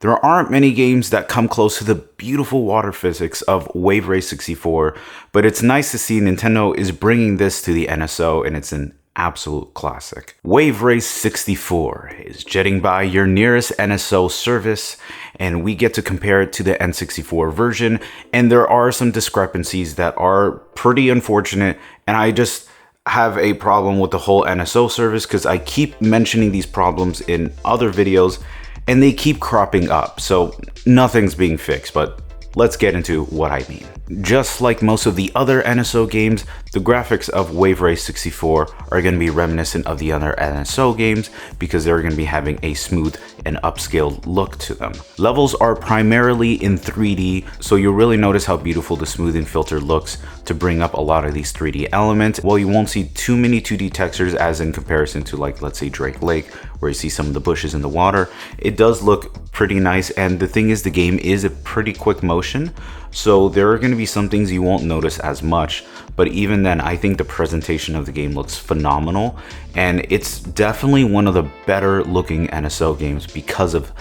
There aren't many games that come close to the beautiful water physics of Wave Race 64, but it's nice to see Nintendo is bringing this to the NSO, and it's an absolute classic. Wave Race 64 is jetting by your nearest NSO service, and we get to compare it to the N64 version, and there are some discrepancies that are pretty unfortunate, and I just have a problem with the whole NSO service because I keep mentioning these problems in other videos, and they keep cropping up, so nothing's being fixed, but let's get into what I mean. Just like most of the other NSO games, the graphics of Wave Race 64 are going to be reminiscent of the other NSO games because they're going to be having a smooth and upscaled look to them. Levels are primarily in 3D, so you'll really notice how beautiful the smoothing filter looks to bring up a lot of these 3D elements. While you won't see too many 2D textures as in comparison to, like, let's say Drake Lake, where you see some of the bushes in the water, it does look pretty nice. And the thing is, the game is a pretty quick motion, so there are going to be some things you won't notice as much, but even then I think the presentation of the game looks phenomenal, and it's definitely one of the better looking NSO games because of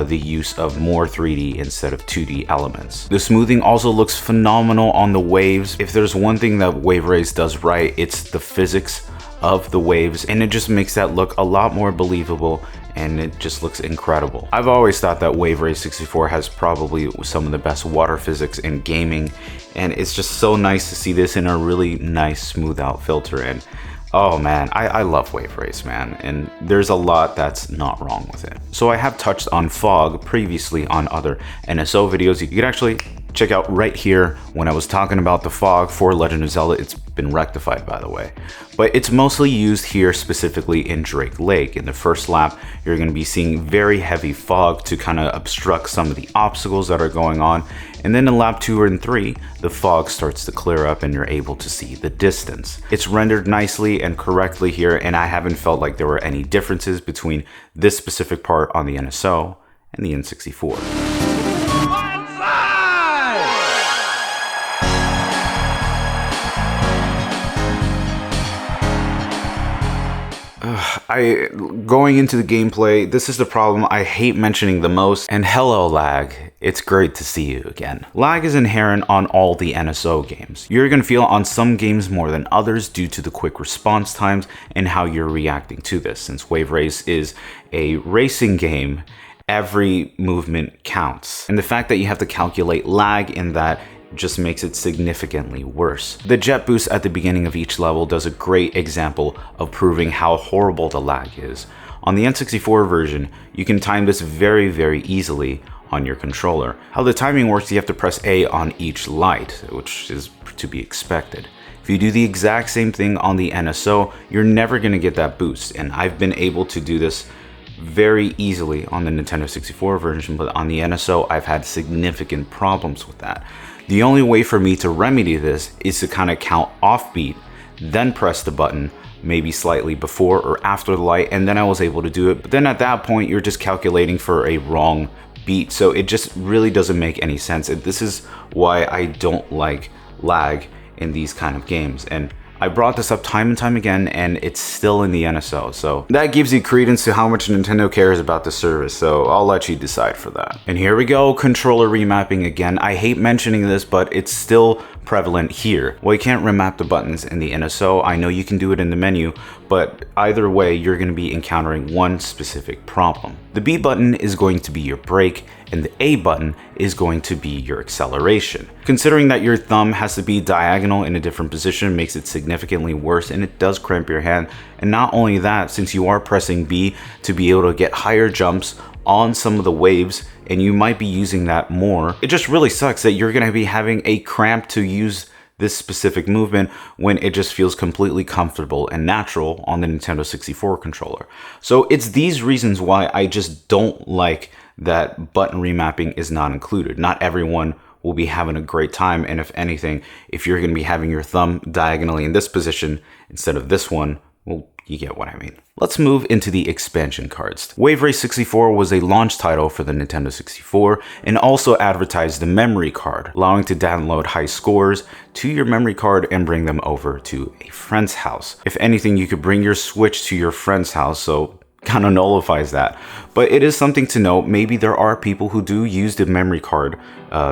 the use of more 3D instead of 2D elements. The smoothing also looks phenomenal on the waves. If there's one thing that Wave Race does right, it's the physics of the waves, and it just makes that look a lot more believable, and it just looks incredible. I've always thought that Wave Race 64 has probably some of the best water physics in gaming, and it's just so nice to see this in a really nice smooth out filter. And oh man, I love Wave Race, man, and there's a lot that's not wrong with it. So I have touched on fog previously on other NSO videos. You could actually check out right here when I was talking about the fog for Legend of Zelda. It's been rectified, by the way, but it's mostly used here specifically in Drake Lake. In the first lap, you're going to be seeing very heavy fog to kind of obstruct some of the obstacles that are going on, and then in lap 2 and 3, the fog starts to clear up and you're able to see the distance. It's rendered nicely and correctly here, and I haven't felt like there were any differences between this specific part on the NSO and the N64. Going into the gameplay, this is the problem I hate mentioning the most, and hello lag, it's great to see you again. Lag is inherent on all the NSO games. You're going to feel on some games more than others due to the quick response times and how you're reacting to this. Since Wave Race is a racing game, every movement counts, and the fact that you have to calculate lag in that just makes it significantly worse. The jet boost at the beginning of each level does a great example of proving how horrible the lag is. On the N64 version, you can time this very, very easily on your controller. How the timing works, you have to press A on each light, which is to be expected. If you do the exact same thing on the NSO, you're never going to get that boost, and I've been able to do this very easily on the Nintendo 64 version, but on the NSO, I've had significant problems with that. The only way for me to remedy this is to kind of count offbeat, then press the button, maybe slightly before or after the light, and then I was able to do it. But then at that point, you're just calculating for a wrong beat, so it just really doesn't make any sense. And this is why I don't like lag in these kind of games. And I brought this up time and time again, and it's still in the NSO, so that gives you credence to how much Nintendo cares about the service, so I'll let you decide for that. And here we go, controller remapping again. I hate mentioning this, but it's still prevalent here. Well, you can't remap the buttons in the NSO. I know you can do it in the menu, but either way, you're going to be encountering one specific problem. The B button is going to be your brake, and the A button is going to be your acceleration. Considering that your thumb has to be diagonal in a different position makes it significantly worse, and it does cramp your hand. And not only that, since you are pressing B to be able to get higher jumps on some of the waves, and you might be using that more, it just really sucks that you're going to be having a cramp to use this specific movement when it just feels completely comfortable and natural on the Nintendo 64 controller. So it's these reasons why I just don't like that button remapping is not included. Not everyone will be having a great time, and if anything, if you're going to be having your thumb diagonally in this position instead of this one, well, you get what I mean. Let's move into the expansion cards. Wave Race 64 was a launch title for the Nintendo 64 and also advertised the memory card, allowing to download high scores to your memory card and bring them over to a friend's house. If anything, you could bring your Switch to your friend's house, so kind of nullifies that. But it is something to note. Maybe there are people who do use the memory card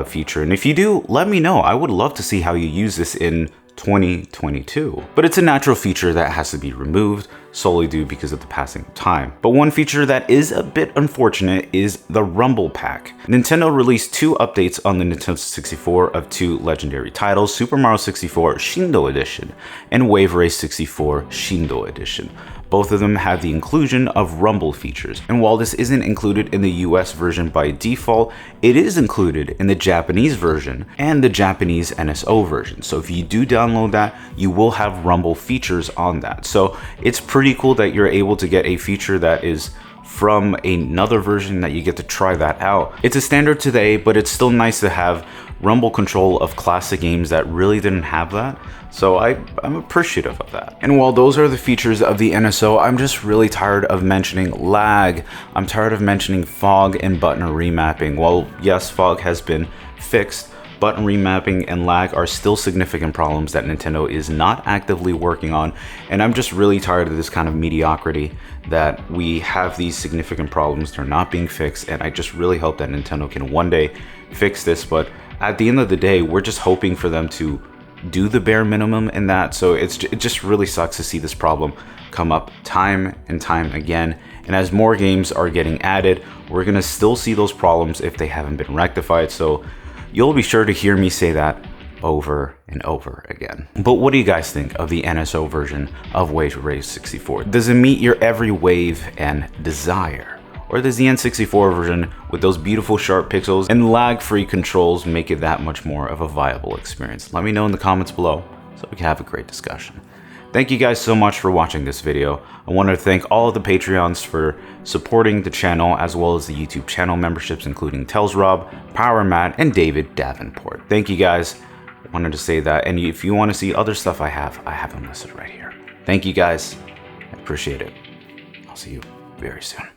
feature, and if you do, let me know. I would love to see how you use this in 2022. But it's a natural feature that has to be removed solely due because of the passing of time. But one feature that is a bit unfortunate is the Rumble Pack. Nintendo released 2 updates on the Nintendo 64 of 2 legendary titles, Super Mario 64 Shindo Edition and Wave Race 64 Shindo Edition. Both of them have the inclusion of rumble features, and while this isn't included in the US version by default, it is included in the Japanese version and the Japanese NSO version. So if you do download that, you will have rumble features on that. So it's pretty cool that you're able to get a feature that is from another version, that you get to try that out. It's a standard today, but it's still nice to have rumble control of classic games that really didn't have that. So I'm appreciative of that. And while those are the features of the NSO, I'm just really tired of mentioning lag. I'm tired of mentioning fog and button remapping. While yes, fog has been fixed, button remapping and lag are still significant problems that Nintendo is not actively working on. And I'm just really tired of this kind of mediocrity, that we have these significant problems, they're not being fixed, and I just really hope that Nintendo can one day fix this. But at the end of the day, we're just hoping for them to do the bare minimum in that. So it just really sucks to see this problem come up time and time again. And as more games are getting added, we're gonna still see those problems if they haven't been rectified. So you'll be sure to hear me say that over and over again. But what do you guys think of the NSO version of Wave Race 64? Does it meet your every wave and desire? Or does the N64 version with those beautiful sharp pixels and lag-free controls make it that much more of a viable experience? Let me know in the comments below so we can have a great discussion. Thank you guys so much for watching this video. I want to thank all of the Patreons for supporting the channel, as well as the YouTube channel memberships, including TellsRob, Power Matt, and David Davenport. Thank you guys. I wanted to say that. And if you want to see other stuff I have them listed right here. Thank you guys. I appreciate it. I'll see you very soon.